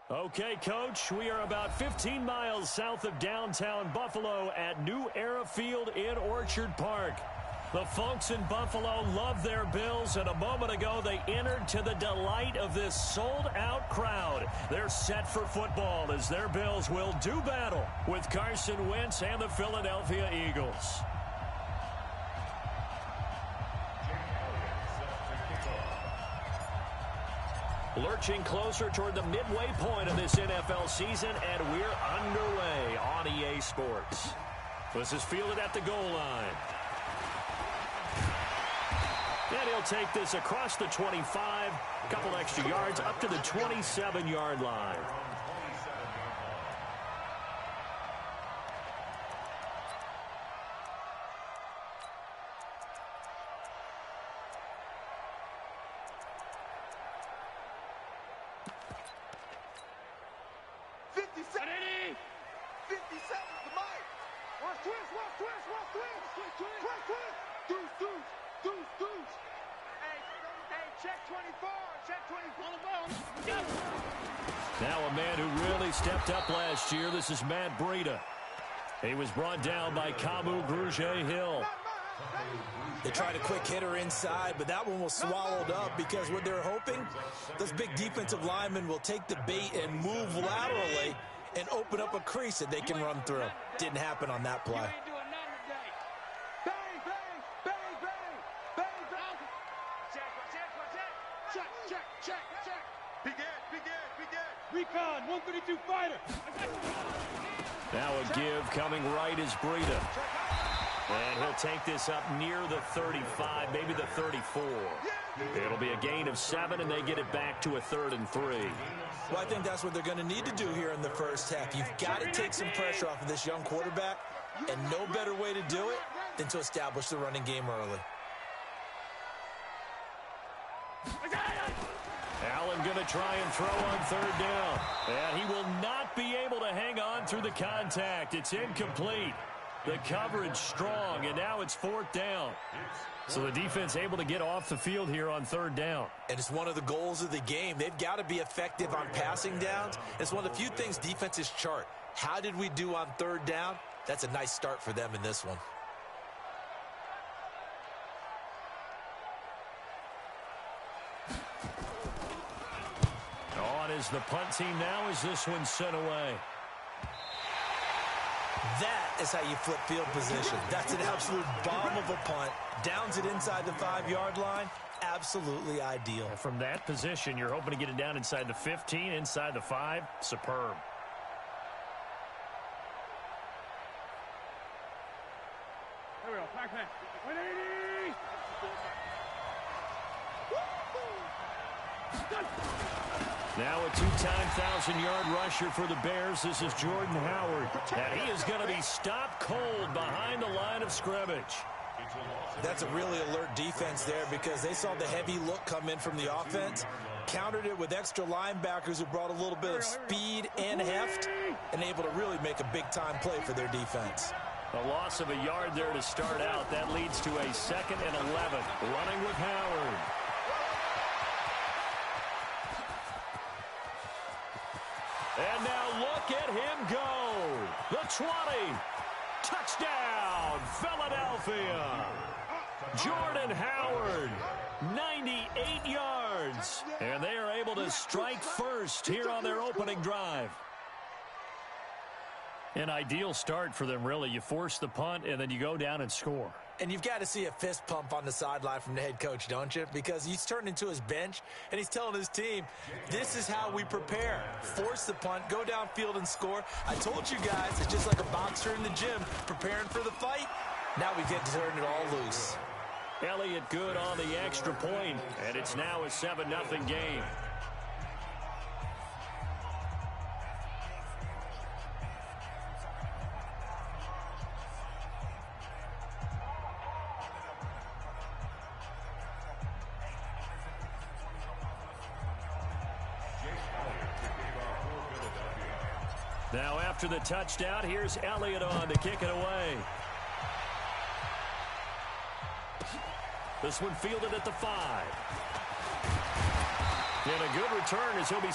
Okay, Coach, we are about 15 miles south of downtown Buffalo at New Era Field in Orchard Park. The folks in Buffalo love their Bills, and a moment ago they entered to the delight of this sold-out crowd. They're set for football as their Bills will do battle with Carson Wentz and the Philadelphia Eagles. Lurching closer toward the midway point of this NFL season, and we're underway on EA Sports. This is fielded at the goal line. And he'll take this across the 25, a couple extra yards up to the 27-yard line. Now a man who really stepped up last year, this is Matt Breida. He was brought down by Kamu Grugier-Hill. They tried a quick hitter inside, but that one was swallowed up because what they're hoping, those big defensive linemen will take the bait and move laterally and open up a crease that they can run through. Didn't happen on that play. Recon, 132 fighter. Now a give coming right is Breida. And he'll take this up near the 35, maybe the 34. It'll be a gain of 7, and they get it back to a 3rd and 3. Well, I think that's what they're going to need to do here in the first half. You've got to take some pressure off of this young quarterback, and no better way to do it than to establish the running game early. Allen going to try and throw on 3rd down. And he will not be able to hang on through the contact. It's incomplete. The coverage strong, and now it's 4th down. So the defense able to get off the field here on 3rd down. And it's one of the goals of the game. They've got to be effective on passing downs. It's one of the few things defenses chart. How did we do on 3rd down? That's a nice start for them in this one. On is the punt team now as this one's sent away. That is how you flip field position. That's an absolute bomb of a punt. Downs it inside the 5-yard line. Absolutely ideal. And from that position, you're hoping to get it down inside the 15, inside the 5. Superb. Here we go. Back man. 180. Now a 2-time 1,000-yard rusher for the Bears. This is Jordan Howard. And he is going to be stopped cold behind the line of scrimmage. That's a really alert defense there because they saw the heavy look come in from the offense, countered it with extra linebackers who brought a little bit of speed and heft, and able to really make a big-time play for their defense. A loss of a yard there to start out. That leads to a 2nd and 11. Running with Howard. And now look at him go. The 20. Touchdown, Philadelphia. Jordan Howard, 98 yards. And they are able to strike first here on their opening drive. An ideal start for them, really. You force the punt, and then you go down and score. And you've got to see a fist pump on the sideline from the head coach, don't you? Because he's turned into his bench, and he's telling his team, this is how we prepare. Force the punt, go downfield and score. I told you guys, it's just like a boxer in the gym preparing for the fight. Now we get to turn it all loose. Elliott good on the extra point, and it's now a 7-0 game. Now after the touchdown, here's Elliott on to kick it away. This one fielded at the 5. And a good return as he'll be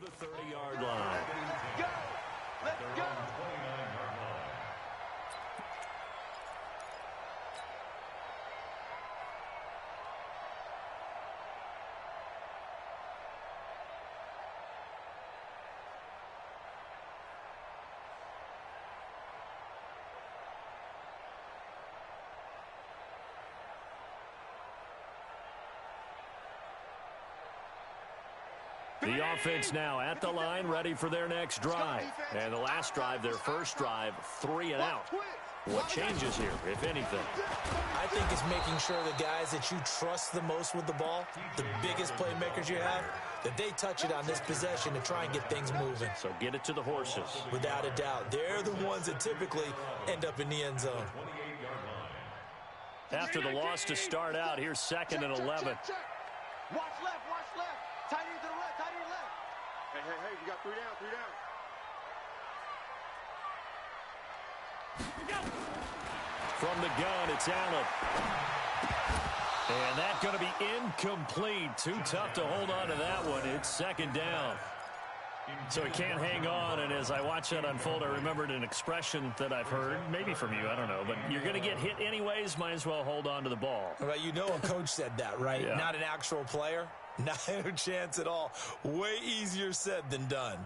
the 30-yard line. Go! Let's go! The offense now at the line, ready for their next drive. And the last drive, their first drive, 3 and out. What changes here, if anything? I think it's making sure the guys that you trust the most with the ball, the biggest playmakers you have, that they touch it on this possession to try and get things moving. So get it to the horses. Without a doubt. They're the ones that typically end up in the end zone. After the loss to start out, here's 2nd and 11. Watch left, watch left. Tight end to the right, tight end left. Hey, we got 3 down, 3 down. From the gun, it's Allen. And that's going to be incomplete. Too tough to hold on to that one. It's 2nd down. So he can't hang on, and as I watch that unfold, I remembered an expression that I've heard, maybe from you, I don't know, but you're going to get hit anyways, might as well hold on to the ball. Well, you know a coach said that, right? Yeah. Not an actual player. Not a chance at all. Way easier said than done.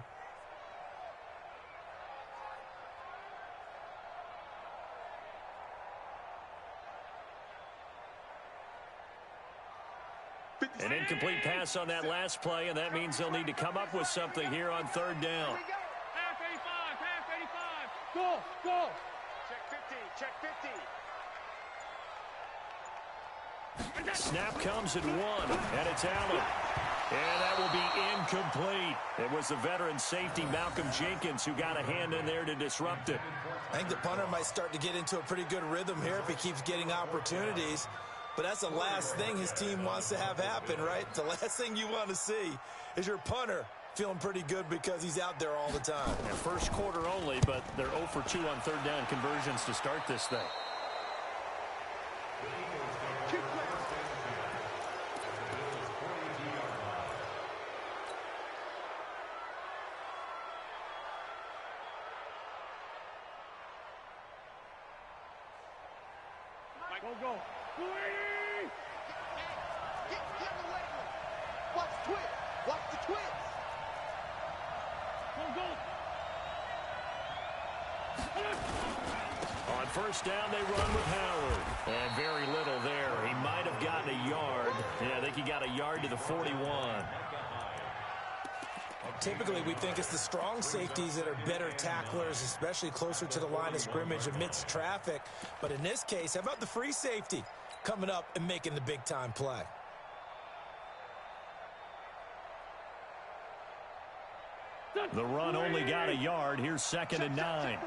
An incomplete pass on that last play, and that means they'll need to come up with something here on 3rd down. Half 85, half 85. Go! Check 50. Snap comes at 1, and it's Allen. And that will be incomplete. It was the veteran safety, Malcolm Jenkins, who got a hand in there to disrupt it. I think the punter might start to get into a pretty good rhythm here if he keeps getting opportunities. But that's the last thing his team wants to have happen, right? The last thing you want to see is your punter feeling pretty good because he's out there all the time. Yeah, first quarter only, but they're 0 for 2 on 3rd down conversions to start this thing. Go. Get away. Watch the twist. Watch the twist. Go. On 1st down, they run with Howard. And very little there. He might have gotten a yard. Yeah, I think he got a yard to the 41. Typically, we think it's the strong safeties that are better tacklers, especially closer to the line of scrimmage amidst traffic. But in this case, how about the free safety coming up and making the big-time play? The run only got a yard. Here's 2nd and 9.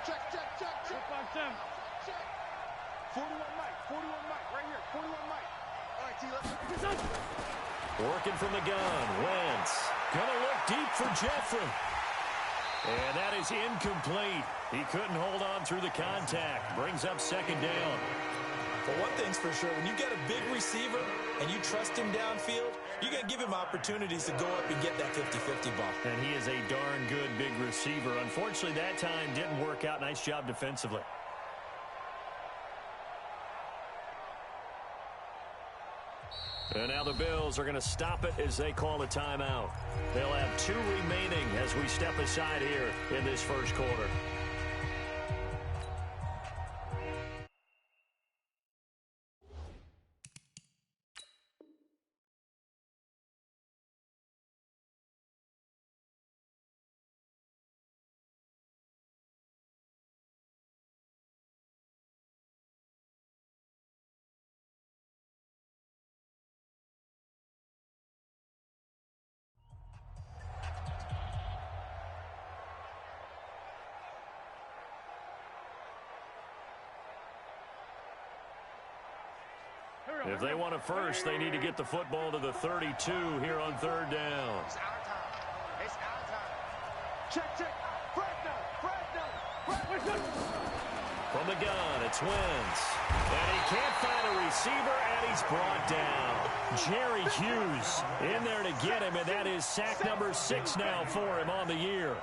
Check. 41 Mike, right here. 41 Mike. All right, T, let's... Working from the gun. Wentz. Gonna look deep for Jeffrey. And that is incomplete. He couldn't hold on through the contact. Brings up 2nd down. Well, one thing's for sure, when you get a big receiver and you trust him downfield, you're going to give him opportunities to go up and get that 50-50 ball. And he is a darn good big receiver. Unfortunately, that time didn't work out. Nice job defensively. And now the Bills are going to stop it as they call a timeout. They'll have 2 remaining as we step aside here in this first quarter. If they want it first, they need to get the football to the 32 here on 3rd down. It's our time. It's our time. Check. Fred down. From the gun, it's Wentz. And he can't find a receiver, and he's brought down. Jerry Hughes in there to get him, and that is sack number 6 now for him on the year.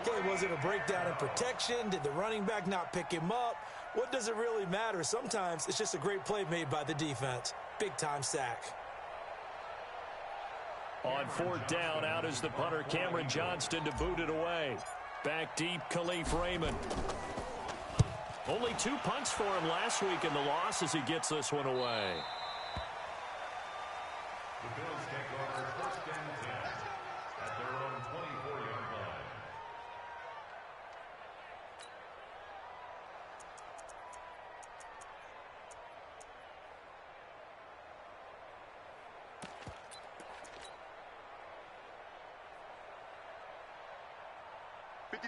Okay, was it a breakdown in protection? Did the running back not pick him up? What does it really matter? Sometimes it's just a great play made by the defense. Big-time sack. On 4th down, out is the punter, Cameron Johnston, to boot it away. Back deep, Khalif Raymond. Only 2 punts for him last week in the loss as he gets this one away. The Bills take over 1st and 10 at their own 24-yard line.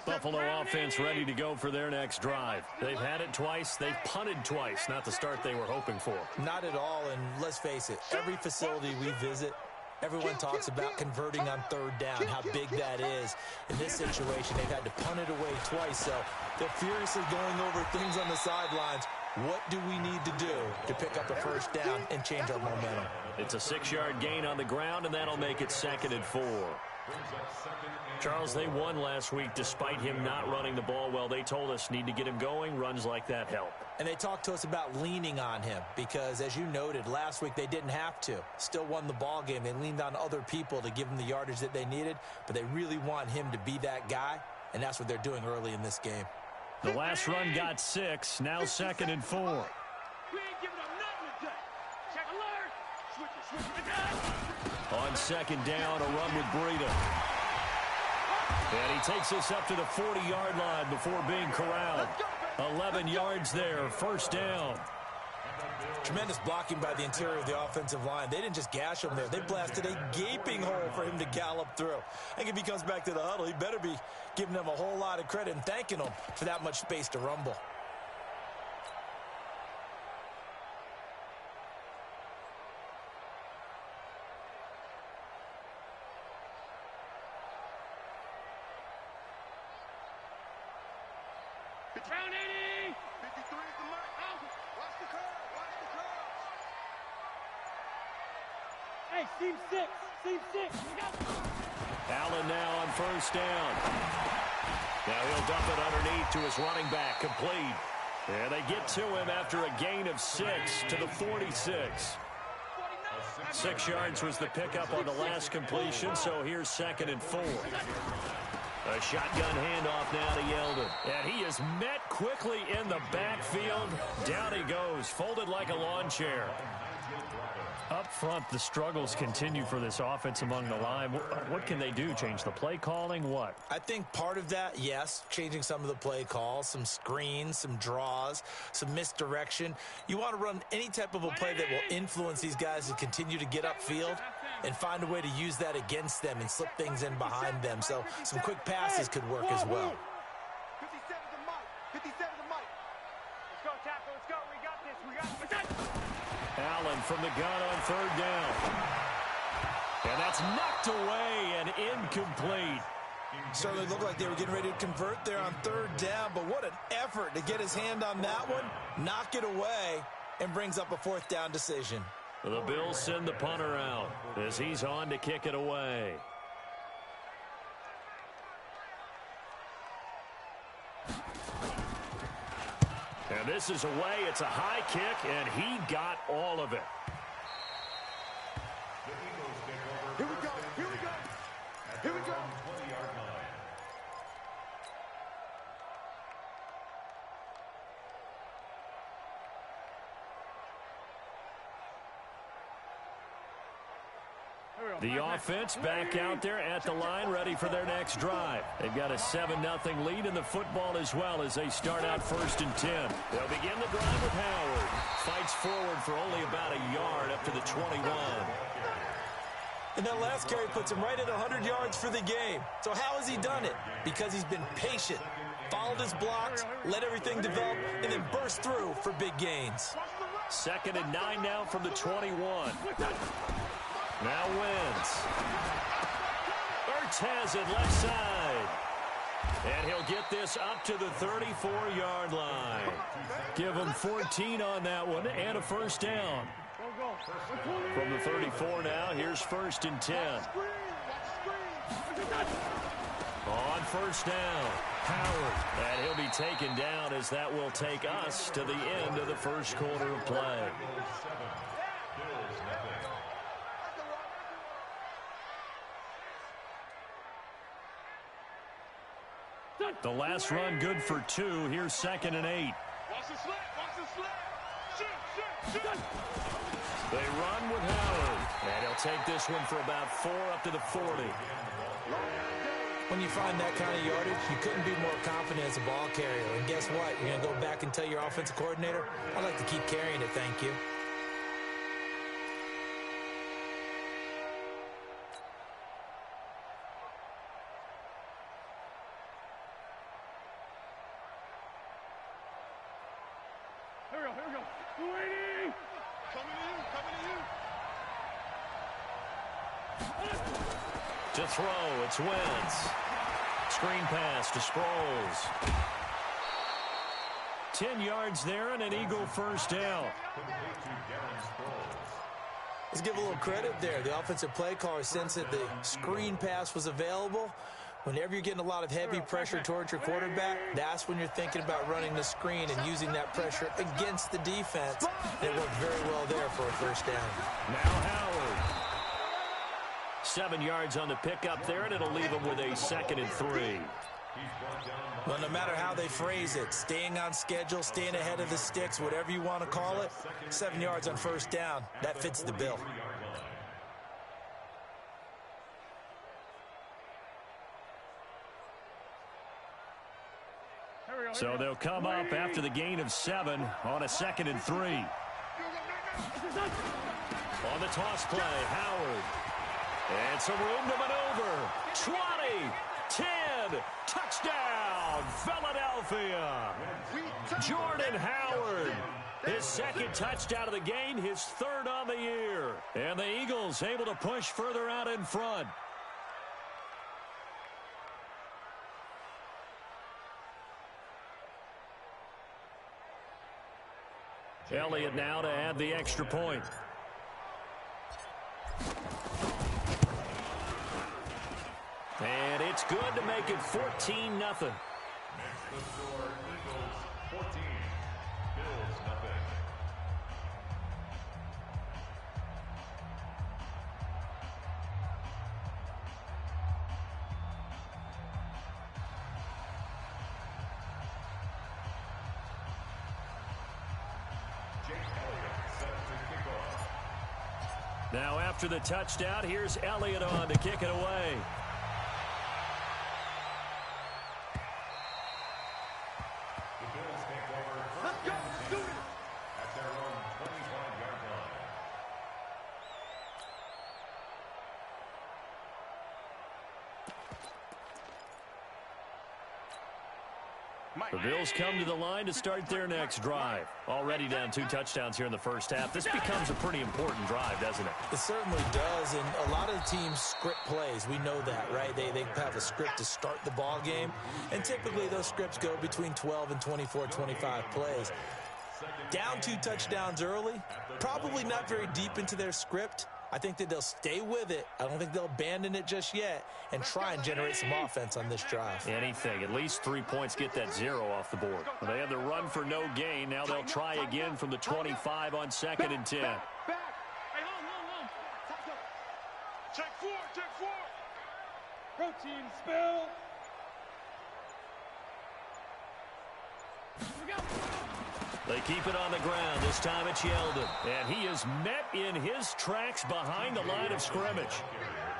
Buffalo offense ready to go for their next drive. They've had it twice. They've punted twice. Not the start they were hoping for. Not at all, and let's face it, every facility we visit, everyone talks about converting on 3rd down, how big that is. In this situation, they've had to punt it away twice, so they're furiously going over things on the sidelines. What do we need to do to pick up a 1st down and change our momentum? It's a 6-yard gain on the ground, and that'll make it 2nd and 4. Charles, they won last week despite him not running the ball well. They told us need to get him going. Runs like that help. And they talked to us about leaning on him because, as you noted, last week they didn't have to. Still won the ball game. They leaned on other people to give them the yardage that they needed, but they really want him to be that guy, and that's what they're doing early in this game. The last run got 6. Now 2nd and 4. We ain't giving up nothing today. Check alert. Switch. On 2nd down, a run with Breida. And he takes us up to the 40-yard line before being corralled. 11 yards there, 1st down. Tremendous blocking by the interior of the offensive line. They didn't just gash him there. They blasted a gaping hole for him to gallop through. I think if he comes back to the huddle, he better be giving them a whole lot of credit and thanking them for that much space to rumble. Round 80. 53 is the mark. Watch the curve. Watch the curve. Hey, seam 6. Seam 6. Allen now on 1st down. Now he'll dump it underneath to his running back, complete. And they get to him after a gain of 6 to the 46. 6 yards was the pickup on the last completion, so here's 2nd and 4. A shotgun handoff now to Yeldon. And he is met quickly in the backfield. Down he goes, folded like a lawn chair. Up front, the struggles continue for this offense among the line. What can they do? Change the play calling? What? I think part of that, yes, changing some of the play calls, some screens, some draws, some misdirection. You want to run any type of a play that will influence these guys to continue to get upfield and find a way to use that against them and slip things in behind them. So some quick passes could work as well. 57 the mic. 57 the mic. Let's go, tackle. Let's go. We got this. We got this. Allen from the gun on 3rd down. And that's knocked away and incomplete. Certainly looked like they were getting ready to convert there on 3rd down, but what an effort to get his hand on that one, knock it away, and brings up a 4th down decision. The Bills send the punter out as he's on to kick it away. And this is away. It's a high kick, and he got all of it. Here we go. Here we go. Here we go. 20-yard line. The offense back out there at the line, ready for their next drive. They've got a 7-0 lead in the football as well as they start out 1st and 10. They'll begin the drive with Howard. Fights forward for only about a yard up to the 21. And that last carry puts him right at 100 yards for the game. So how has he done it? Because he's been patient, followed his blocks, let everything develop, and then burst through for big gains. 2nd and 9 now from the 21. Now Wentz. Ertz has it left side. And he'll get this up to the 34-yard line. Give him 14 on that one and a first down. From the 34 now, here's 1st and 10. On first down, Howard. And he'll be taken down as that will take us to the end of the first quarter of play. The last run good for 2. Here's 2nd and 8. Watch the slant. Watch the slant. Shoot. They run with Howard. And he'll take this one for about 4 up to the 40. When you find that kind of yardage, you couldn't be more confident as a ball carrier. And guess what? You're going to go back and tell your offensive coordinator, I'd like to keep carrying it, thank you. Here we go. 280. Coming to you. To throw, it's Wentz. Screen pass to Sproles. 10 yards there and an Eagle first down. Let's give a little credit there. The offensive play caller sensed that the screen pass was available. Whenever you're getting a lot of heavy pressure towards your quarterback, that's when you're thinking about running the screen and using that pressure against the defense. It worked very well there for a first down. Now Howard. 7 yards on the pickup there, and it'll leave him with a 2nd and 3. Well, no matter how they phrase it, staying on schedule, staying ahead of the sticks, whatever you want to call it, 7 yards on first down, that fits the bill. So they'll come up after the gain of 7 on a 2nd and 3. On the toss play, Howard. And some room to maneuver. 20, 10, touchdown, Philadelphia. Jordan Howard, his 2nd touchdown of the game, his 3rd on the year. And the Eagles able to push further out in front. Elliott now to add the extra point. And it's good to make it 14-0. The score, Eagles 14, Bills nothing. Jake Elliott set to kick off. Now after the touchdown, here's Elliott on to kick it away. The Bills come to the line to start their next drive. Already down 2 touchdowns here in the first half. This becomes a pretty important drive, doesn't it? It certainly does, and a lot of teams script plays. We know that, right? They have a script to start the ball game, and typically those scripts go between 12 and 24, 25 plays. Down 2 touchdowns early, probably not very deep into their script. I think that they'll stay with it. I don't think they'll abandon it just yet and try and generate some offense on this drive. Anything. At least 3 points get that 0 off the board. They had the run for no gain. Now they'll try again from the 25 on 2nd and 10. Hey, hold. Check 4. Protein spill. They keep it on the ground. This time it's Yeldon. And he is met in his tracks behind the line of scrimmage.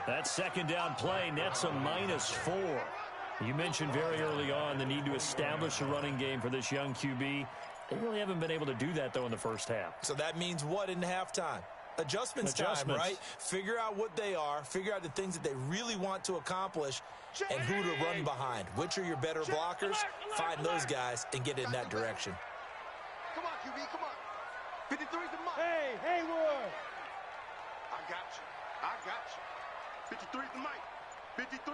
That 2nd down play nets a -4. You mentioned very early on the need to establish a running game for this young QB. They really haven't been able to do that, though, in the first half. So that means what in halftime? Adjustments time, right? Figure out what they are. Figure out the things that they really want to accomplish and who to run behind. Which are your better blockers? Find those guys and get in that direction. Come on, QB, come on. 53's the mark. Hey, Haywood. I got you. 53's the mic. 53.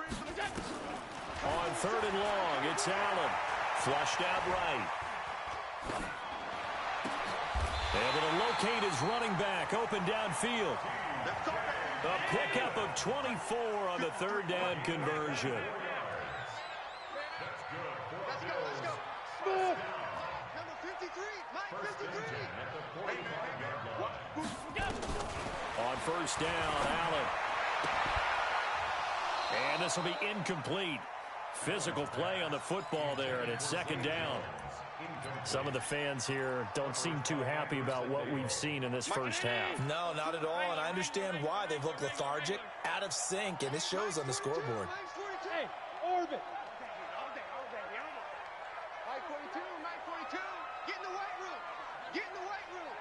On 3rd and long, it's Allen. Flushed out right. Able to locate his running back open downfield. A pickup of 24 on the 3rd down conversion. Let's go. Smooth. Number 53. Mike 53. On 1st down, Allen. And this will be incomplete. Physical play on the football there, and it's 2nd down. Some of the fans here don't seem too happy about what we've seen in this first half. No, not at all, and I understand why. They've looked lethargic, out of sync, and it shows on the scoreboard. Hey, Orbit. Mike 42, Mike 42. Get in the weight room. Get in the weight room.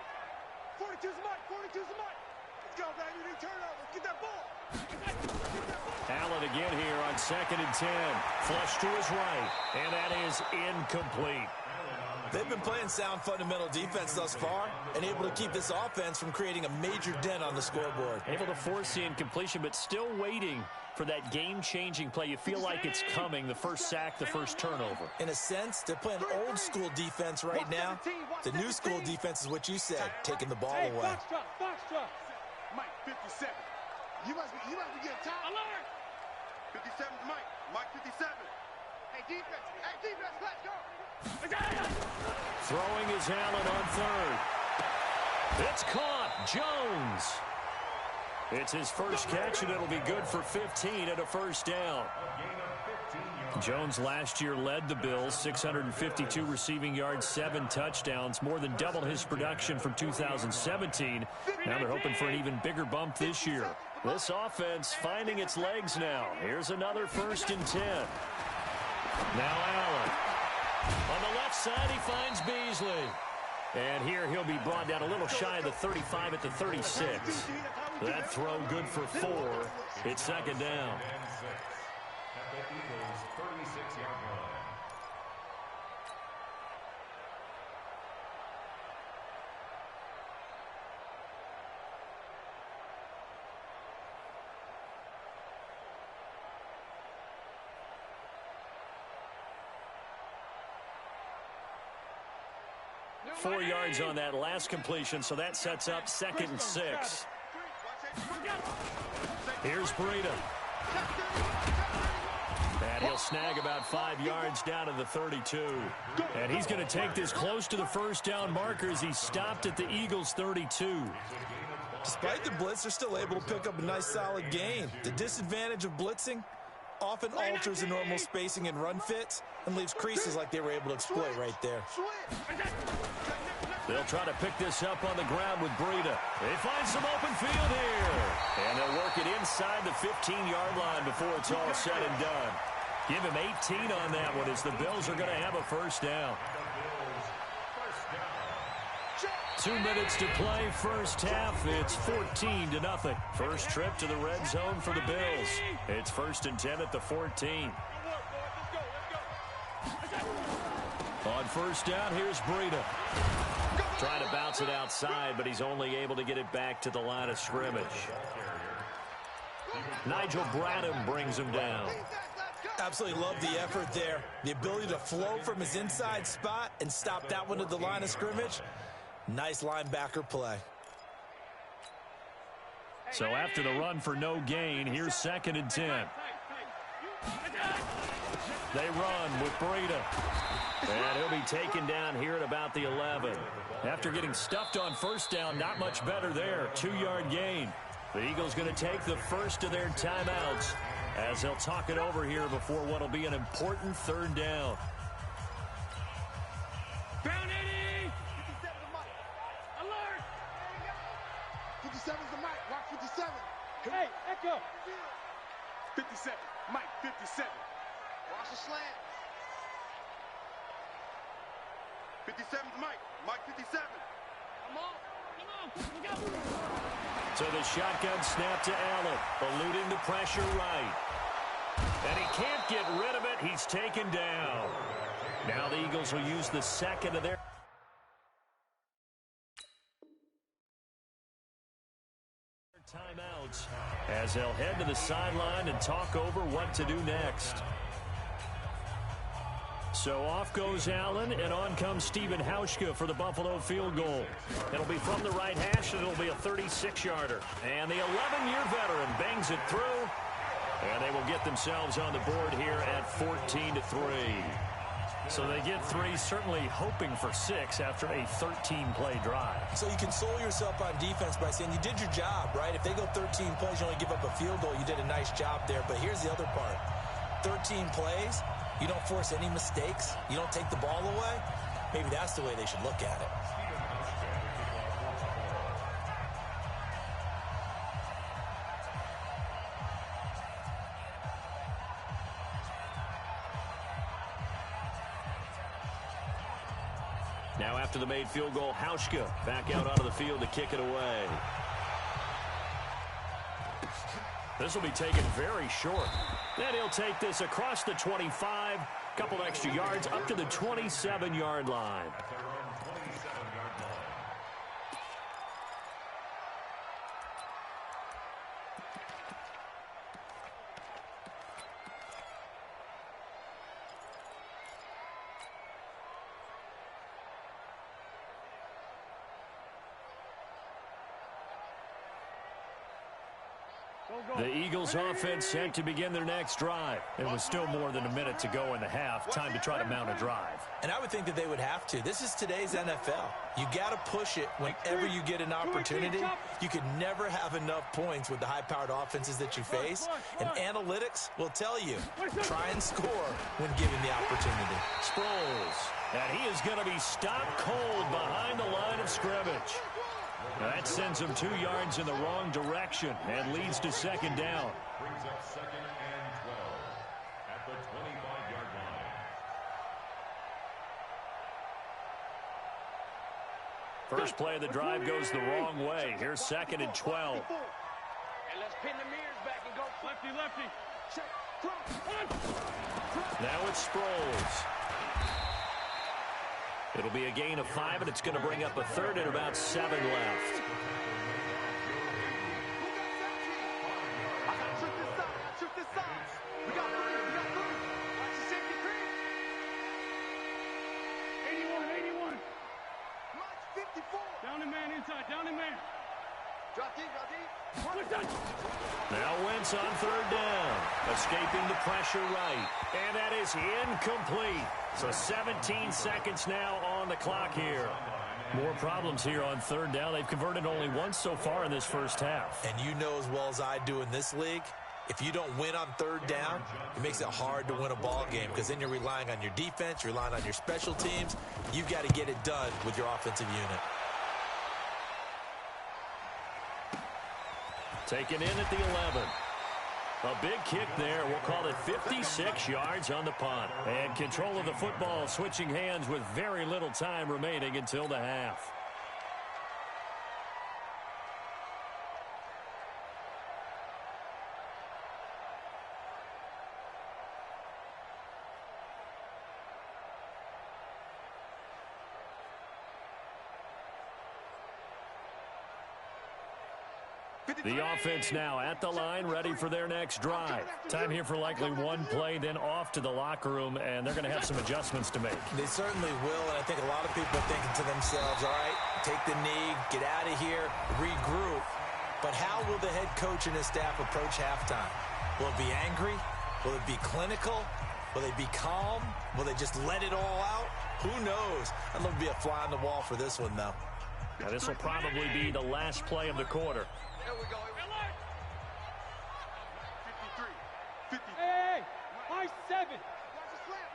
42's Mike, 42's Mike. Let's go, baby. New turnover. Get that ball. Allen again here on 2nd and 10. Flush to his right, and that is incomplete. They've been playing sound fundamental defense thus far and able to keep this offense from creating a major dent on the scoreboard. Able to force the incompletion, but still waiting for that game-changing play. You feel like it's coming, the first sack, the first turnover. In a sense, they're playing old school defense right now. The new school defense is what you said, taking the ball away. Box truck. Mike 57. You must be getting tired. Alert! 57's Mike. Mike 57. Hey, defense, let's go. Throwing is Allen on 3rd. It's caught. Jones. It's his first catch, and it'll be good for 15 and a 1st down. Jones last year led the Bills, 652 receiving yards, 7 touchdowns, more than double his production from 2017. Now they're hoping for an even bigger bump this year. This offense finding its legs now. Here's another 1st and 10. Now Allen. On the left side, he finds Beasley. And here he'll be brought down a little shy of the 35 at the 36. That throw good for 4. It's 2nd down. At the Eagles' 36-yard line. Four yards on that last completion, so that sets up 2nd and 6. Here's Breida. And he'll snag about 5 yards down to the 32. And he's going to take this close to the 1st down marker as he stopped at the Eagles' 32. Despite the blitz, they're still able to pick up a nice solid gain. The disadvantage of blitzing often alters the normal spacing and run fits and leaves creases like they were able to exploit right there. They'll try to pick this up on the ground with Breida. They find some open field here. And they'll work it inside the 15-yard line before it's all said and done. Give him 18 on that one as the Bills are going to have a 1st down. 2 minutes to play, first half. It's 14-0. First trip to the red zone for the Bills. It's 1st and 10 at the 14. On 1st down, here's Breida. Trying to bounce it outside, but he's only able to get it back to the line of scrimmage. Nigel Bradham brings him down. Absolutely love the effort there. The ability to flow from his inside spot and stop that one at the line of scrimmage. Nice linebacker play. So after the run for no gain, here's 2nd and 10. They run with Breida. And he'll be taken down here at about the 11. After getting stuffed on 1st down, not much better there. 2-yard gain. The Eagles going to take the first of their timeouts as they'll talk it over here before what will be an important 3rd down. Down 80. 57's the Mike. Alert. 57's the Mike. Watch 57. Hey, echo. 57. Mike 57. Watch the slant. 57's Mike. Mike 57. Come on. So the shotgun snap to Allen, eluding the pressure right. And he can't get rid of it. He's taken down. Now the Eagles will use the 2nd of their Timeouts as they'll head to the sideline and talk over what to do next. So off goes Allen, and on comes Stephen Hauschka for the Buffalo field goal. It'll be from the right hash, and it'll be a 36-yarder. And the 11-year veteran bangs it through, and they will get themselves on the board here at 14-3. So they get 3, certainly hoping for 6 after a 13-play drive. So you console yourself on defense by saying you did your job, right? If they go 13 plays, you only give up a field goal, you did a nice job there. But here's the other part. 13 plays, you don't force any mistakes, you don't take the ball away. Maybe that's the way they should look at it. Now after the made field goal, Hauschka back out onto the field to kick it away. This will be taken very short. Then he'll take this across the 25, couple extra yards up to the 27-yard line. The Eagles offense set to begin their next drive. It was still more than a minute to go in the half. Time to try to mount a drive. And I would think that they would have to. This is today's NFL. You got to push it whenever you get an opportunity. You can never have enough points with the high-powered offenses that you face. And analytics will tell you, try and score when given the opportunity. Sproles. And he is going to be stopped cold behind the line of scrimmage. Now that sends him 2 yards in the wrong direction and leads to second down. Brings up 2nd and 12 at the 25-yard line. First play of the drive goes the wrong way. Here's 2nd and 12. And let's pin the mirrors back and go lefty, lefty. Check. Now it's Sproles. It'll be a gain of 5, and it's going to bring up a third and about 7 left. Shoot this side. We got 3. Watch the safety creep. 81. Watch 54. Down the man inside, down the man. Drop deep. Now Wentz on third down. Escaping the pressure right. And that is incomplete. So 17 seconds now on the clock here. More problems here on third down. They've converted only once so far in this first half. And you know as well as I do in this league, if you don't win on third down, it makes it hard to win a ball game because then you're relying on your defense, you're relying on your special teams. You've got to get it done with your offensive unit. Taken in at the 11. A big kick there. We'll call it 56 yards on the punt. And control of the football switching hands with very little time remaining until the half. The offense now at the line, ready for their next drive. Time here for likely one play, then off to the locker room, and they're going to have some adjustments to make. They certainly will, and I think a lot of people are thinking to themselves, all right, take the knee, get out of here, regroup. But how will the head coach and his staff approach halftime? Will it be angry? Will it be clinical? Will they be calm? Will they just let it all out? Who knows? I'd love to be a fly on the wall for this one, though. Now, this will probably be the last play of the quarter. There we go. 53. Hey, high 7. Watch the slant.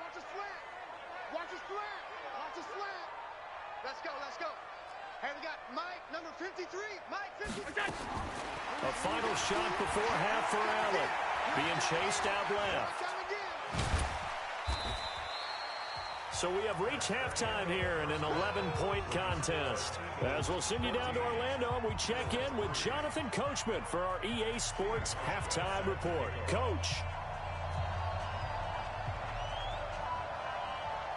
Let's go. Hey, we got Mike, number 53. Mike, 53. A final shot before half for Allen. Being chased out left. So we have reached halftime here in an 11-point contest. As we'll send you down to Orlando, we check in with Jonathan Coachman for our EA Sports Halftime Report. Coach.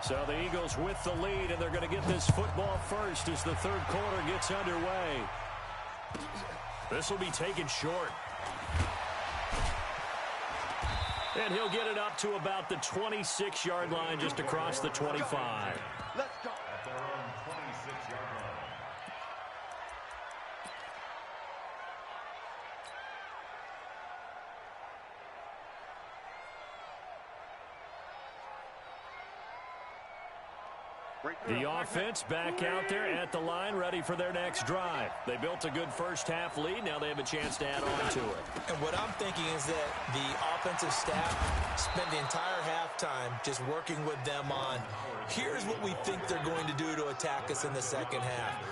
So the Eagles with the lead, and they're going to get this football first as the third quarter gets underway. This will be taken short. And he'll get it up to about the 26-yard line, just across the 25. Let's go. At their own 26-yard line. The offense back out there at the line, ready for their next drive. They built a good first-half lead. Now they have a chance to add on to it. And what I'm thinking is that the offensive staff spent the entire halftime just working with them on, here's what we think they're going to do to attack us in the second half.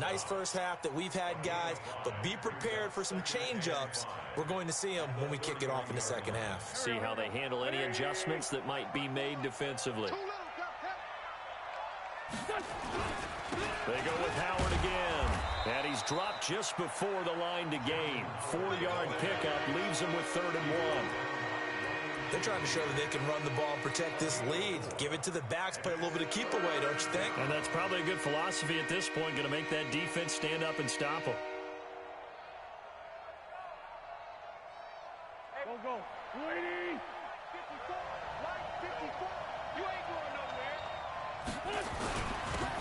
Nice first half that we've had, guys, but be prepared for some change-ups. We're going to see them when we kick it off in the second half. See how they handle any adjustments that might be made defensively. They go with Howard again. And he's dropped just before the line to gain. 4-yard pickup leaves him with 3rd and 1. They're trying to show that they can run the ball and protect this lead. Give it to the backs, play a little bit of keep away, don't you think? And that's probably a good philosophy at this point, going to make that defense stand up and stop them. Go. Waiting. 54. Right 54. You ain't going nowhere.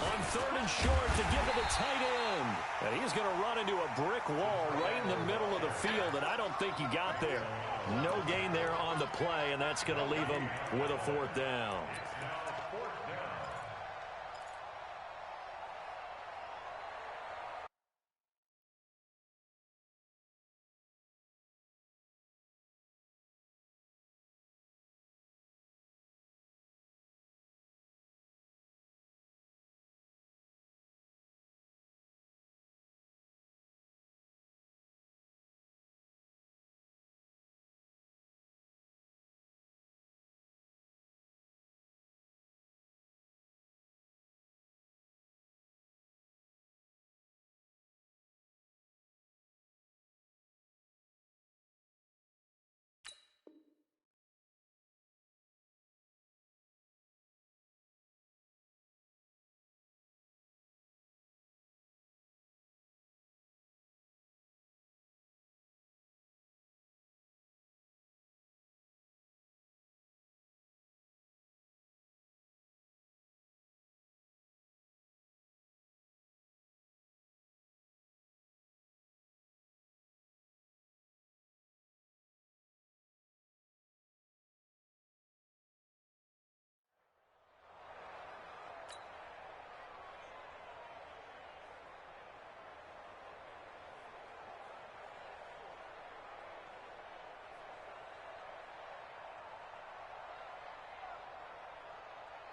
On 3rd and short to give to the tight end. And he's going to run into a brick wall right in the middle of the field, and I don't think he got there. No gain there on the play, and that's going to leave him with a 4th down.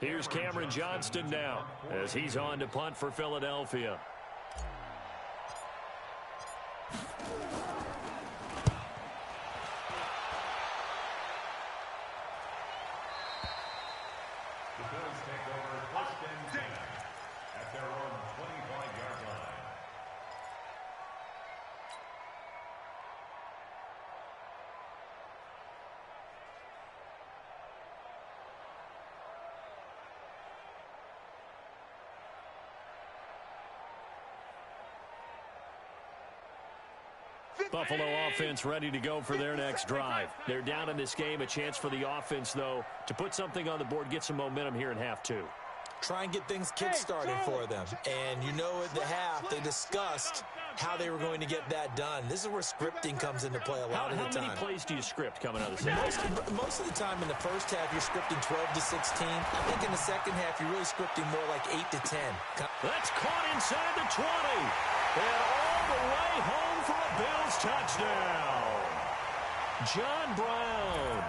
Here's Cameron Johnston now as he's on to punt for Philadelphia. The Bills take over 1st and 10 at their own 25-yard line. Buffalo offense ready to go for their next drive. They're down in this game. A chance for the offense, though, to put something on the board, get some momentum here in half 2. Try and get things kick-started for them. And you know at the half, they discussed how they were going to get that done. This is where scripting comes into play a lot of the time. How many plays do you script coming out of the second? Most of the time in the first half, you're scripting 12 to 16. I think in the second half, you're really scripting more like 8 to 10. That's caught inside the 20. And all the way home for a Bills touchdown. John Brown,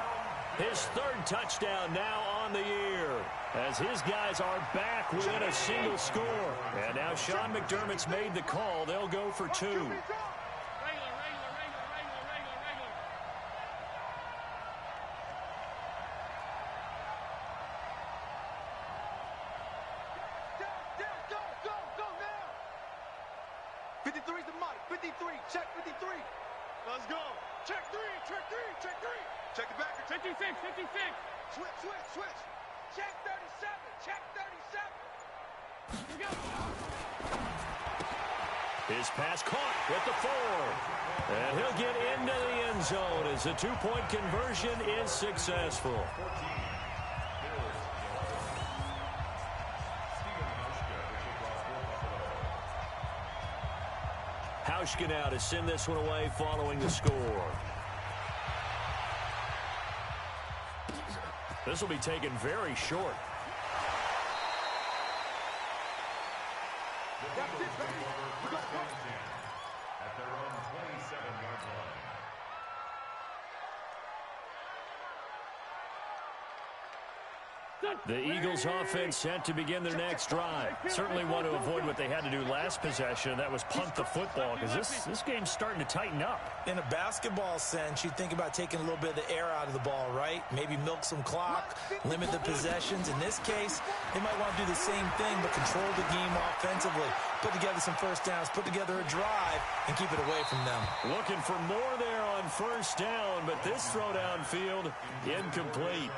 his 3rd touchdown now on the year, as his guys are back within a single score. And now Sean McDermott's made the call. They'll go for 2. 53's the Mike. 53. Check 53. Let's go. Check 3. Check 3. Check 3. Check the backer. 56, 56. Switch, switch, switch. Check 37. Check 37. Here we go. His pass caught with the 4. And he'll get into the end zone as the two-point conversion is successful. Hauschka now to send this one away following the score. This will be taken very short. That's it, baby. We got one. At their own 27-yard line. The Eagles offense set to begin their next drive. Certainly want to avoid what they had to do last possession. That was punt the football, because this game's starting to tighten up. In a basketball sense, you think about taking a little bit of the air out of the ball, right? Maybe milk some clock, limit the possessions. In this case, they might want to do the same thing, but control the game offensively. Put together some first downs, put together a drive, and keep it away from them. Looking for more there on first down, but this throw downfield incomplete.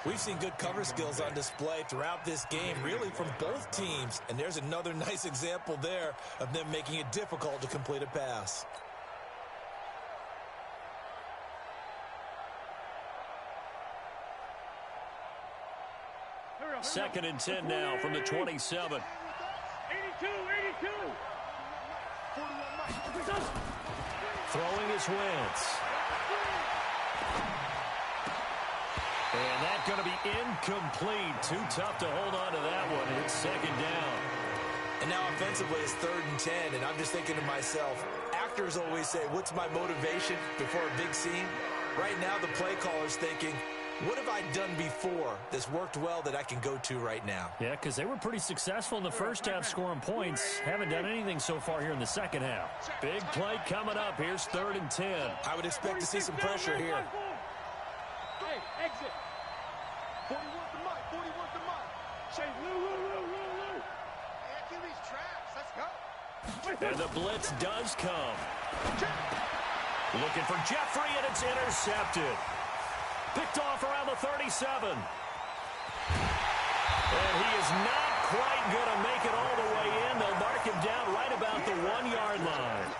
We've seen good cover skills on display throughout this game, really from both teams. And there's another nice example there of them making it difficult to complete a pass. Second and 10 now from the 27. 82. Throwing his Wentz. And that's going to be incomplete. Too tough to hold on to that one. It's second down. And now offensively it's 3rd and 10. And I'm just thinking to myself, actors always say, what's my motivation before a big scene? Right now the play caller's thinking, what have I done before that's worked well that I can go to right now? Yeah, because they were pretty successful in the first half scoring points. Haven't done anything so far here in the second half. Big play coming up. Here's 3rd and 10. I would expect to see some pressure here. Hey, exit. 41 to Mike. 41 to Mike. Say, Lou. Hey, QB's traps. Let's go. And the blitz does come. Looking for Jeffrey, and it's intercepted. Picked off around the 37. And he is not quite going to make it all the way in. They'll mark him down right about the 1-yard line.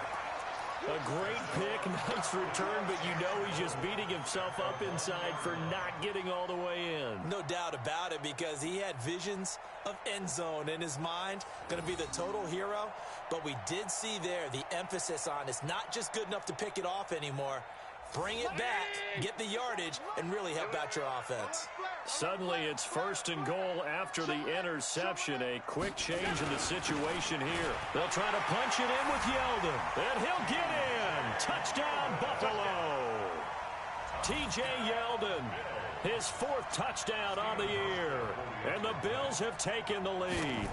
A great pick, nice return, but you know he's just beating himself up inside for not getting all the way in. No doubt about it, because he had visions of end zone in his mind. Going to be the total hero. But we did see there the emphasis on it's not just good enough to pick it off anymore. Bring it back, get the yardage, and really help out your offense. Suddenly it's 1st and goal after the interception. A quick change in the situation here. They'll try to punch it in with Yeldon. And he'll get in. Touchdown, Buffalo. T.J. Yeldon, his 4th touchdown on the year. And the Bills have taken the lead.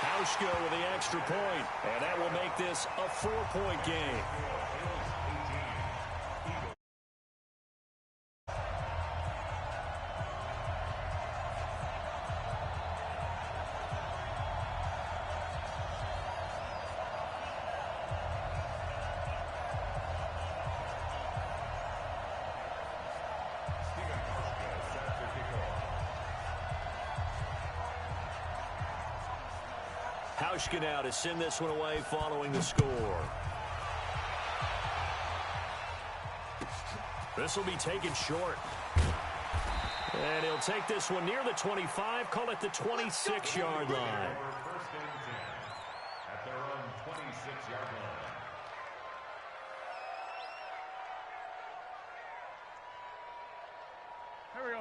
Hauschka with the extra point, and that will make this a 4-point game. Hauschka now to send this one away following the score. This will be taken short. And he'll take this one near the 25, call it the 26-yard line. First and 10 at their own 26-yard line.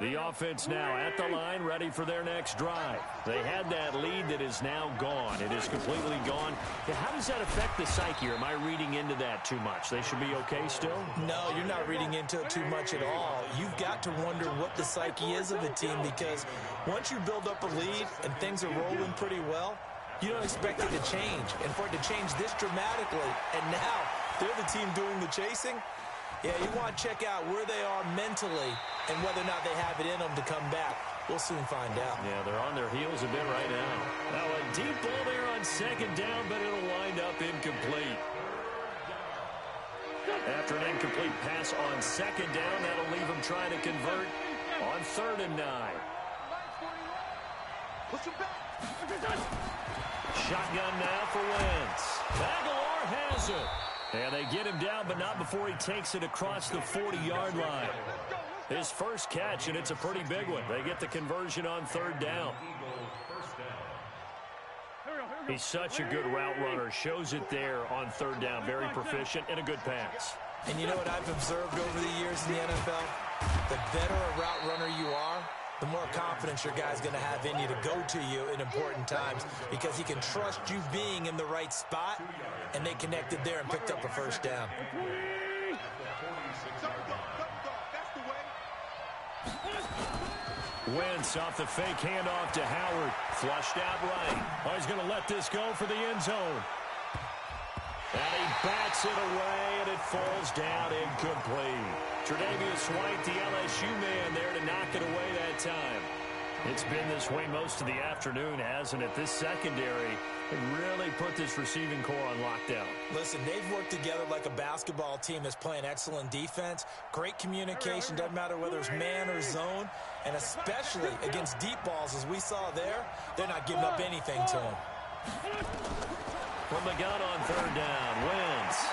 The offense now at the line, ready for their next drive. They had that lead that is now gone. It is completely gone. How does that affect the psyche? Or am I reading into that too much? They should be okay still? No, you're not reading into it too much at all. You've got to wonder what the psyche is of a team, because once you build up a lead and things are rolling pretty well, you don't expect it to change. And for it to change this dramatically, and now they're the team doing the chasing, yeah, you want to check out where they are mentally and whether or not they have it in them to come back. We'll soon find out. Yeah, they're on their heels a bit right now. Now a deep ball there on second down, but it'll wind up incomplete. After an incomplete pass on second down, that'll leave them trying to convert on 3rd and 9. Shotgun now for Wentz. Back throws it. And they get him down, but not before he takes it across the 40-yard line. His first catch, and it's a pretty big one. They get the conversion on third down. He's such a good route runner. Shows it there on third down. Very proficient and a good pass. And you know what I've observed over the years in the NFL? The better a route runner you are, the more confidence your guy's going to have in you to go to you in important times because he can trust you being in the right spot, and they connected there and picked up a first down. Wentz off the fake handoff to Howard. Flushed out right. Oh, he's going to let this go for the end zone. And he bats it away, and it falls down incomplete. Tre'Davious White, the LSU man, there to knock it away that time. It's been this way most of the afternoon, hasn't it? This secondary really put this receiving core on lockdown. Listen, they've worked together like a basketball team that's playing excellent defense. Great communication, doesn't matter whether it's man or zone. And especially against deep balls, as we saw there, they're not giving up anything to him. From the gun on third down, Wentz.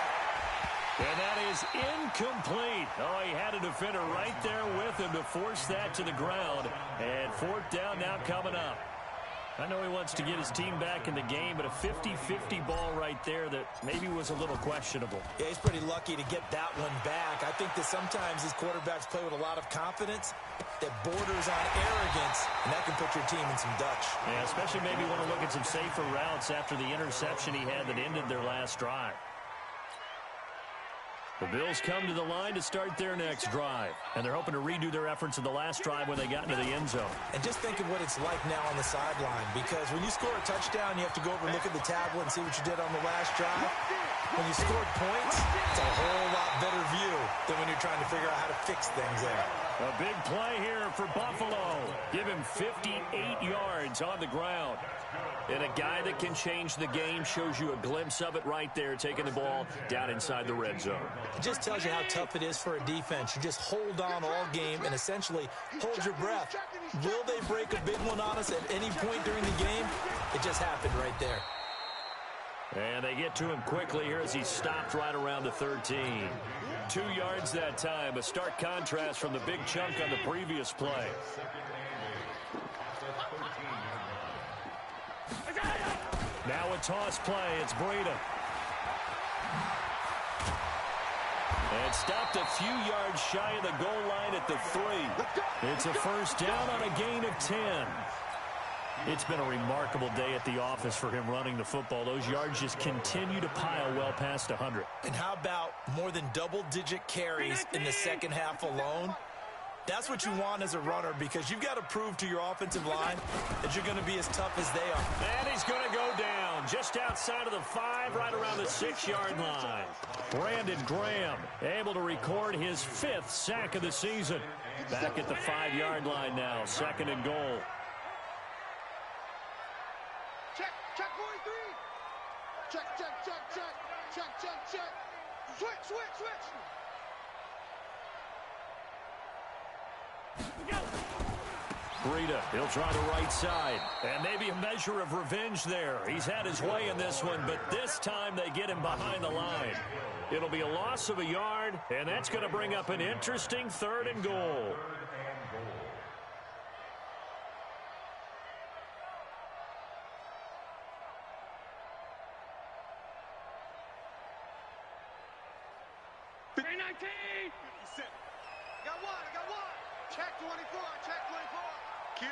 And that is incomplete. Oh, he had a defender right there with him to force that to the ground. And fourth down now coming up. I know he wants to get his team back in the game, but a 50-50 ball right there that maybe was a little questionable. Yeah, he's pretty lucky to get that one back. I think that sometimes these quarterbacks play with a lot of confidence that borders on arrogance, and that can put your team in some Dutch. Yeah, especially maybe want to look at some safer routes after the interception he had that ended their last drive. The Bills come to the line to start their next drive, and they're hoping to redo their efforts in the last drive when they got into the end zone. And just think of what it's like now on the sideline, because when you score a touchdown, you have to go over and look at the tablet and see what you did on the last drive. When you scored points, it's a whole lot better view than when you're trying to figure out how to fix things there. A big play here for Buffalo. Give him 58 yards on the ground. And a guy that can change the game, shows you a glimpse of it right there, taking the ball down inside the red zone. It just tells you how tough it is for a defense. You just hold on all game and essentially hold your breath. Will they break a big one on us at any point during the game? It just happened right there. And they get to him quickly here as he stopped right around the 13. 2 yards that time, a stark contrast from the big chunk on the previous play. Now a toss play, it's Breida. And stopped a few yards shy of the goal line at the 3. It's a first down on a gain of 10. It's been a remarkable day at the office for him running the football. Those yards just continue to pile well past 100. And how about more than double-digit carries in the second half alone? That's what you want as a runner, because you've got to prove to your offensive line that you're going to be as tough as they are. And he's going to go down just outside of the 5, right around the 6-yard line. Brandon Graham able to record his 5th sack of the season. Back at the 5-yard line now, 2nd and goal. Check 43. Check. Switch. Breida, he'll try the right side. And maybe a measure of revenge there. He's had his way in this one, but this time they get him behind the line. It'll be a loss of a yard, and that's going to bring up an interesting 3rd and goal. I got one. Check 24. Kill.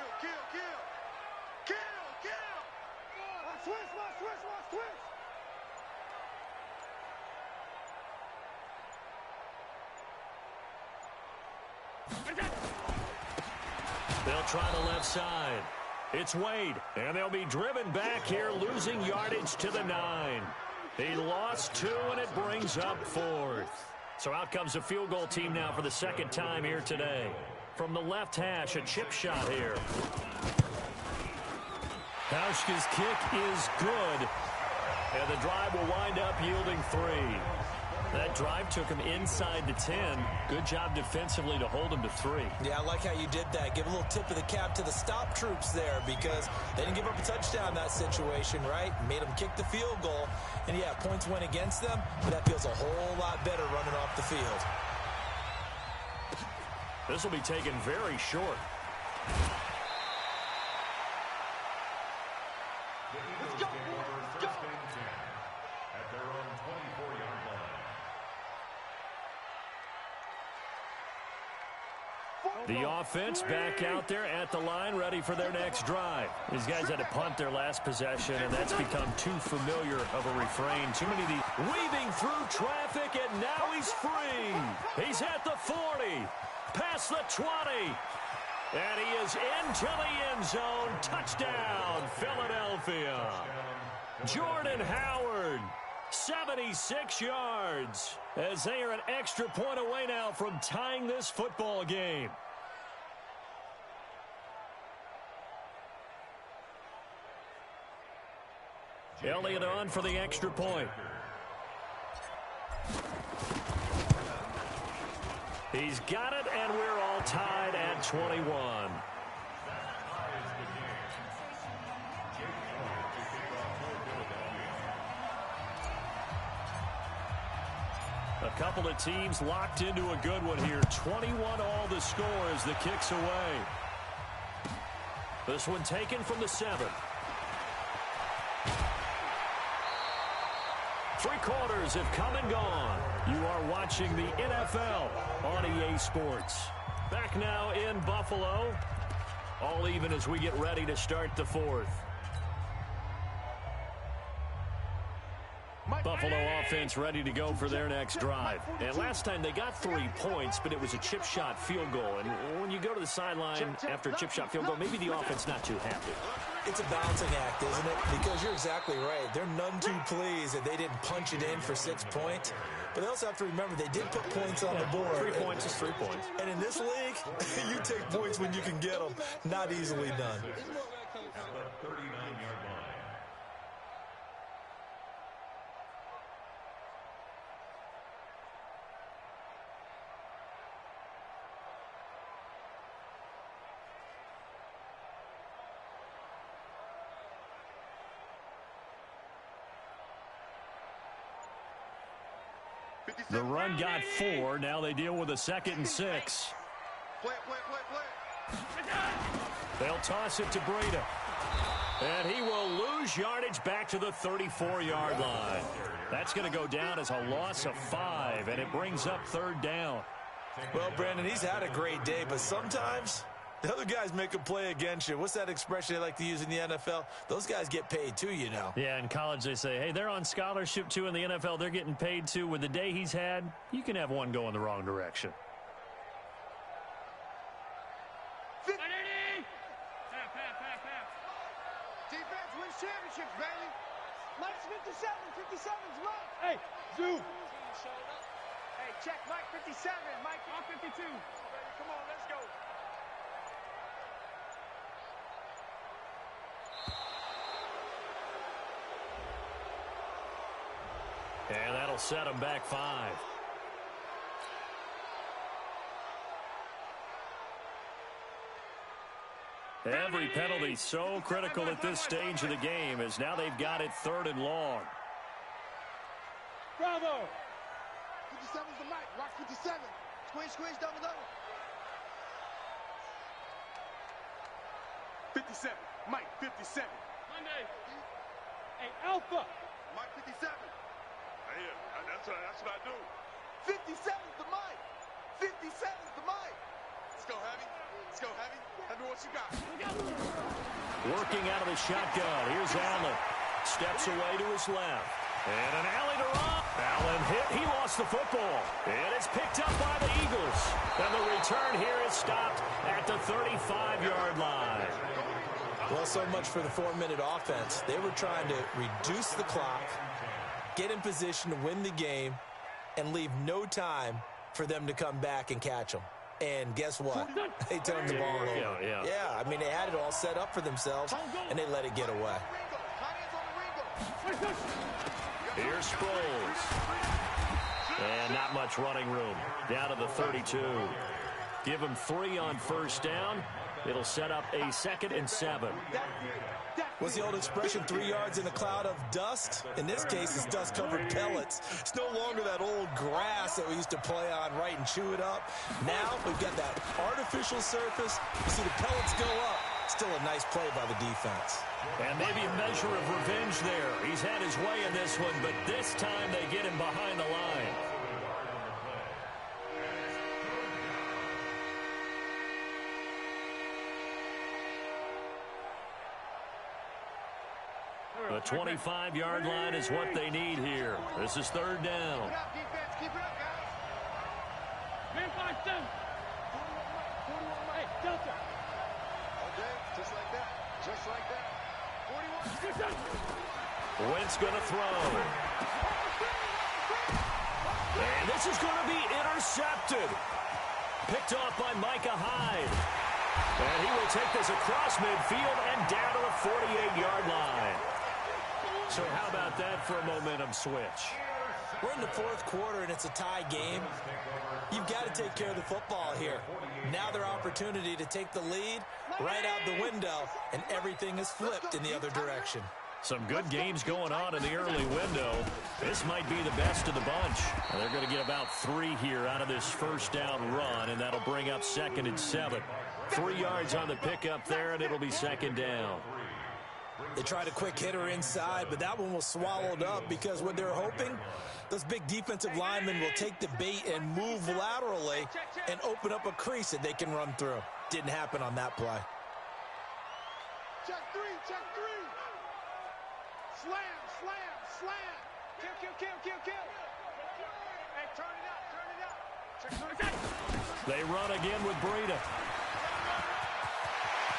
Switch. They'll try the left side. It's Wade, and they'll be driven back here, losing yardage to the 9. He lost 2, and it brings up 4th. So out comes the field goal team now for the 2nd time here today. From the left hash, a chip shot here. Hauschka's kick is good. And the drive will wind up yielding 3. That drive took him inside the 10. Good job defensively to hold him to 3. Yeah, I like how you did that. Give a little tip of the cap to the stop troops there because they didn't give up a touchdown in that situation, right? Made them kick the field goal. And, yeah, points went against them, but that feels a whole lot better running off the field. This will be taken very short. Let's go, boys. Let's go. At their own 24-yard line. The offense back out there at the line, ready for their next drive. These guys had to punt their last possession, and that's become too familiar of a refrain. Too many of the weaving through traffic, and now he's free. He's at the 40, past the 20, and he is into the end zone. Touchdown, Philadelphia. Jordan Howard, 76 yards, as they are an extra point away now from tying this football game. Elliott on for the extra point. He's got it, and we're all tied at 21. A couple of teams locked into a good one here. 21 all the score as the kick's away. This one taken from the 7. 3 quarters have come and gone. You are watching the NFL on EA Sports. Back now in Buffalo. All even as we get ready to start the 4th. Buffalo offense ready to go for their next drive. And last time they got 3 points, but it was a chip shot field goal. And when you go to the sideline after a chip shot field goal, maybe the offense not too happy. It's a balancing act, isn't it? Because you're exactly right. They're none too pleased that they didn't punch it in for 6 points. But they also have to remember they did put points on the board. 3 points is 3 points. And in this league, you take points when you can get them. Not easily done. At the 39-yard line. The run got 4. Now they deal with a 2nd and 6. Play. They'll toss it to Breida. And he will lose yardage back to the 34-yard line. That's going to go down as a loss of 5, and it brings up 3rd down. Well, Brandon, he's had a great day, but sometimes the other guys make a play against you. What's that expression they like to use in the NFL? Those guys get paid too, you know. Yeah, in college they say, hey, they're on scholarship too. In the NFL, they're getting paid too. With the day he's had, you can have one go in the wrong direction. Defense wins championships, baby. Mike's 57. 57's Mike. Hey, Zoo. Hey, check Mike 57. Mike, I'm 52. Come on, let's go. And that'll set him back 5. Every penalty so critical at this stage of the game as now they've got it 3rd and long. Bravo. 57's the Mike. Rock 57. Squeeze, double. 57. Mike 57. Monday. Hey, Alpha. Mike 57. That's what I do. 57's the Mike. 57's the Mike. Let's go, Heavy. Let me what you got. Working out of the shotgun. Here's Allen. Steps away to his left. And an alley to Rob. Allen hit. He lost the football. And it's picked up by the Eagles. And the return here is stopped at the 35-yard line. Well, so much for the 4-minute offense. They were trying to reduce the clock, get in position to win the game, and leave no time for them to come back and catch them. And guess what? They turned the ball over. Yeah, I mean, they had it all set up for themselves, and they let it get away. Here's Sproles. Not much running room. Down to the 32. Give him 3 on first down. It'll set up a 2nd and 7. What's the old expression, 3 yards in a cloud of dust? In this case, it's dust-covered pellets. It's no longer that old grass that we used to play on, right, and chew it up. Now we've got that artificial surface. You see the pellets go up. Still a nice play by the defense. And maybe a measure of revenge there. He's had his way in this one, but this time they get him behind the line. The 25-yard line is what they need here. This is 3rd down. Keep it up, defense. Keep it up, guys. Man 5-7. Hey, Delta. Okay, just like that. Just like that. 41. Wentz going to throw. And this is going to be intercepted. Picked off by Micah Hyde. And he will take this across midfield and down to the 48-yard line. So how about that for a momentum switch? We're in the 4th quarter, and it's a tie game. You've got to take care of the football here. Now their opportunity to take the lead right out the window, and everything is flipped in the other direction. Some good games going on in the early window. This might be the best of the bunch. They're going to get about 3 here out of this first down run, and that'll bring up 2nd and 7. 3 yards on the pickup there, and it'll be 2nd down. They tried a quick hitter inside, but that one was swallowed up because what they're hoping, those big defensive linemen will take the bait and move laterally and open up a crease that they can run through. Didn't happen on that play. Check 3, check 3. Slam, slam, slam. Kill, kill, kill, kill, kill. Hey, turn it up, turn it up. Check 3. They run again with Breida.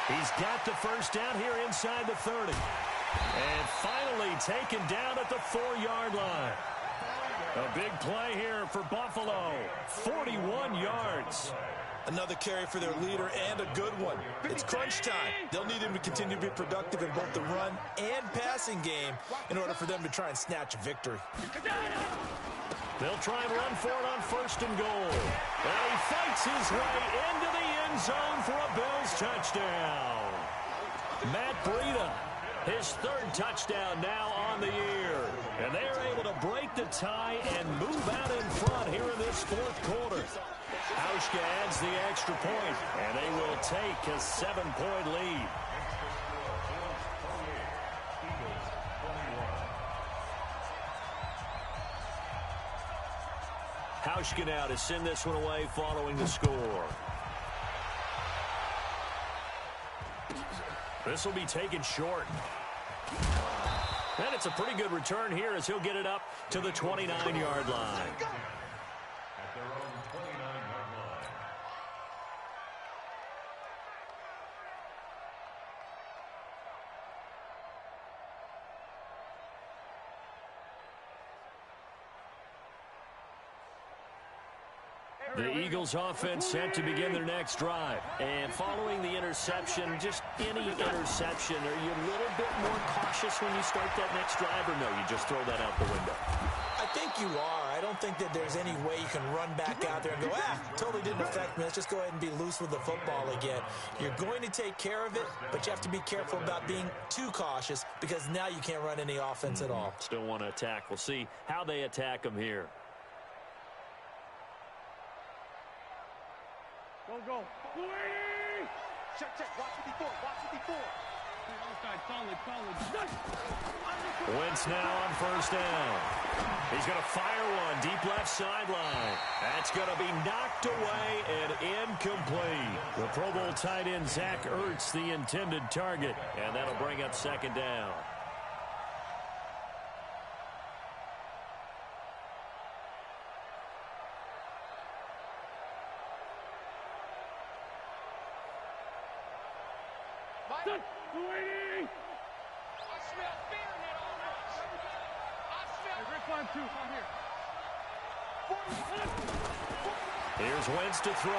He's got the first down here inside the 30. And finally taken down at the 4-yard line. A big play here for Buffalo. 41 yards. Another carry for their leader and a good one. It's crunch time. They'll need him to continue to be productive in both the run and passing game in order for them to try and snatch a victory. They'll try and run for it on 1st and goal. And he fights his way into the end zone for a Bills touchdown. Matt Breida, his 3rd touchdown now on the year. And they are able to break the tie and move out in front here in this 4th quarter. Hauschka adds the extra point, and they will take a 7-point lead. Hauschka now to send this one away following the score. This will be taken short. And it's a pretty good return here as he'll get it up to the 29-yard line. At their own 29-yard line. The Eagles offense set to begin their next drive. And following the interception, just any interception, are you a little bit more cautious when you start that next drive, or no, you just throw that out the window? I think you are. I don't think that there's any way you can run back out there and go, totally didn't affect me. Let's just go ahead and be loose with the football again. You're going to take care of it, but you have to be careful about being too cautious because now you can't run any offense at all. Still want to attack. We'll see how they attack them here. Go. Check, check. Watch 54, watch 54. Solid. Wentz now on first down. He's going to fire one deep left sideline. That's going to be knocked away and incomplete. The Pro Bowl tight end Zach Ertz, the intended target, and that'll bring up 2nd down. Here's Wentz to throw.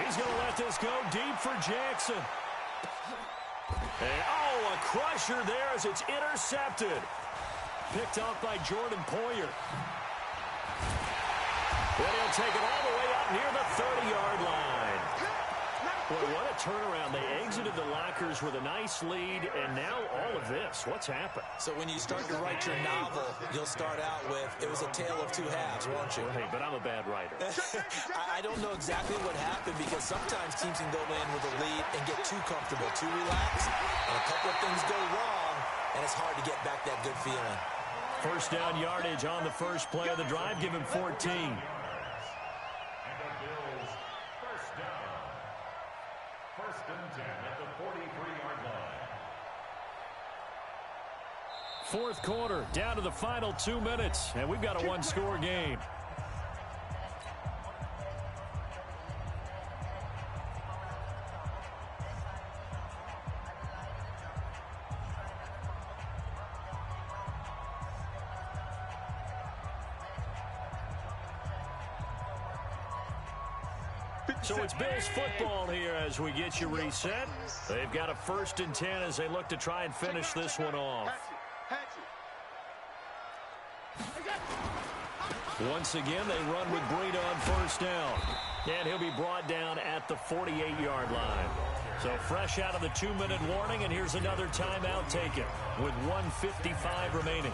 He's going to let this go deep for Jackson. And, a crusher there as it's intercepted. Picked off by Jordan Poyer. they'll take it all the way up near the 30-yard line. Boy, what a turnaround. They exited the lockers with a nice lead, and now all of this. What's happened? So when you start to write your novel, you'll start out with, it was a tale of two halves, won't you? Hey, but I'm a bad writer. I don't know exactly what happened, because sometimes teams can go in with a lead and get too comfortable, too relaxed, and a couple of things go wrong, and it's hard to get back that good feeling. First down yardage on the first play of the drive. Give him 14. First and 10 at the 43-yard line. Fourth quarter, down to the final 2 minutes, and we've got a one-score game. So it's Bills football here as we get you reset. They've got a 1st and 10 as they look to try and finish this one off. Once again, they run with Breida on first down. And he'll be brought down at the 48-yard line. So fresh out of the 2-minute warning, and here's another timeout taken with 1:55 remaining.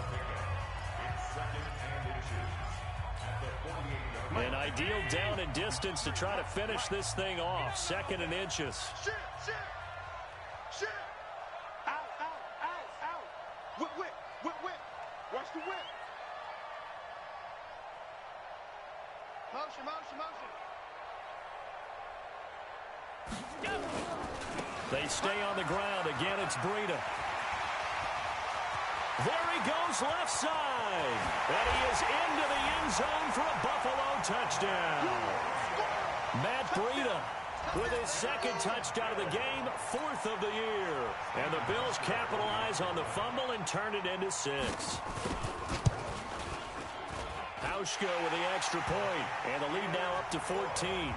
An ideal down and distance to try to finish this thing off. 2nd and inches. Shit. Out. Whip. Watch the whip. Motion. They stay on the ground. Again, it's Breida. There he goes left side. And he is into the end zone for a Buffalo touchdown. Matt Breida with his 2nd touchdown of the game, 4th of the year. And the Bills capitalize on the fumble and turn it into 6. Hauschka with the extra point, and the lead now up to 14.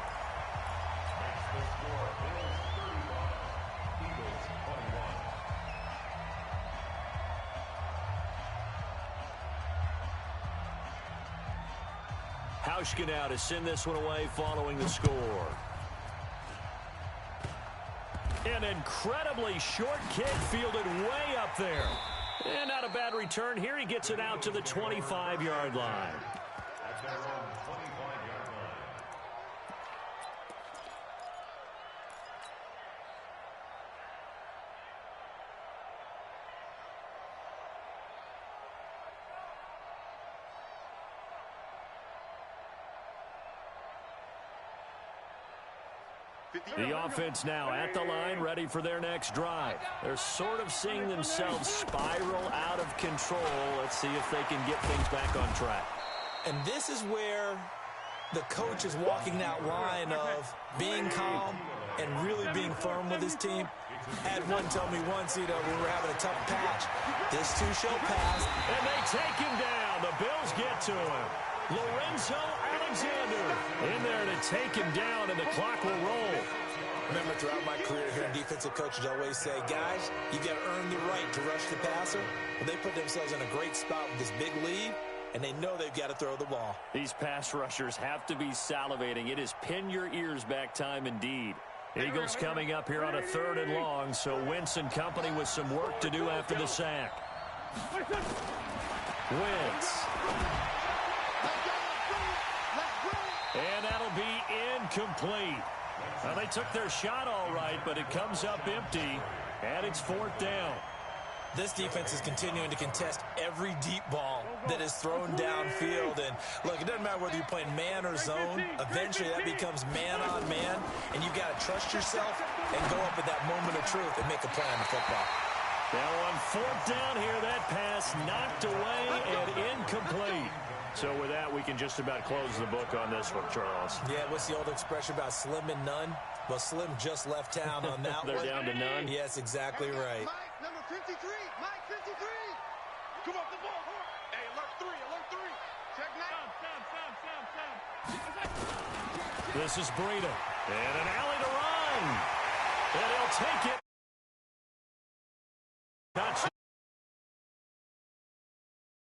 Hauschka now to send this one away following the score. An incredibly short kick fielded way up there. And not a bad return here. He gets it out to the 25-yard line. At their own 25-yard line. The offense now at the line, ready for their next drive. They're sort of seeing themselves spiral out of control. Let's see if they can get things back on track. And this is where the coach is walking that line of being calm and really being firm with his team. I had one tell me once, we were having a tough patch. This too shall pass. And they take him down. The Bills get to him. Lorenzo Alexander in there to take him down, and the clock will roll. Remember, throughout my career here, defensive coaches always say, guys, you got to earn the right to rush the passer. Well, they put themselves in a great spot with this big lead, and they know they've got to throw the ball. These pass rushers have to be salivating. It is pin your ears back time indeed. Eagles coming up here on a 3rd and long, so Wentz and company with some work to do after the sack. Wentz. And that'll be incomplete. Well, they took their shot all right, but it comes up empty, and it's 4th down. This defense is continuing to contest every deep ball that is thrown downfield. And, look, it doesn't matter whether you're playing man or zone. Eventually, that becomes man on man, and you've got to trust yourself and go up at that moment of truth and make a play on the football. Now on 4th down here, that pass knocked away and incomplete. So with that, we can just about close the book on this one, Charles. Yeah, what's the old expression about slim and none? Well, Slim just left town on that They're one. down to none? Yes, exactly right. Mike, number 53. Mike, 53. Come off the ball. Hey, alert 3. Check now. This is Breida. And an alley to run. And he'll take it.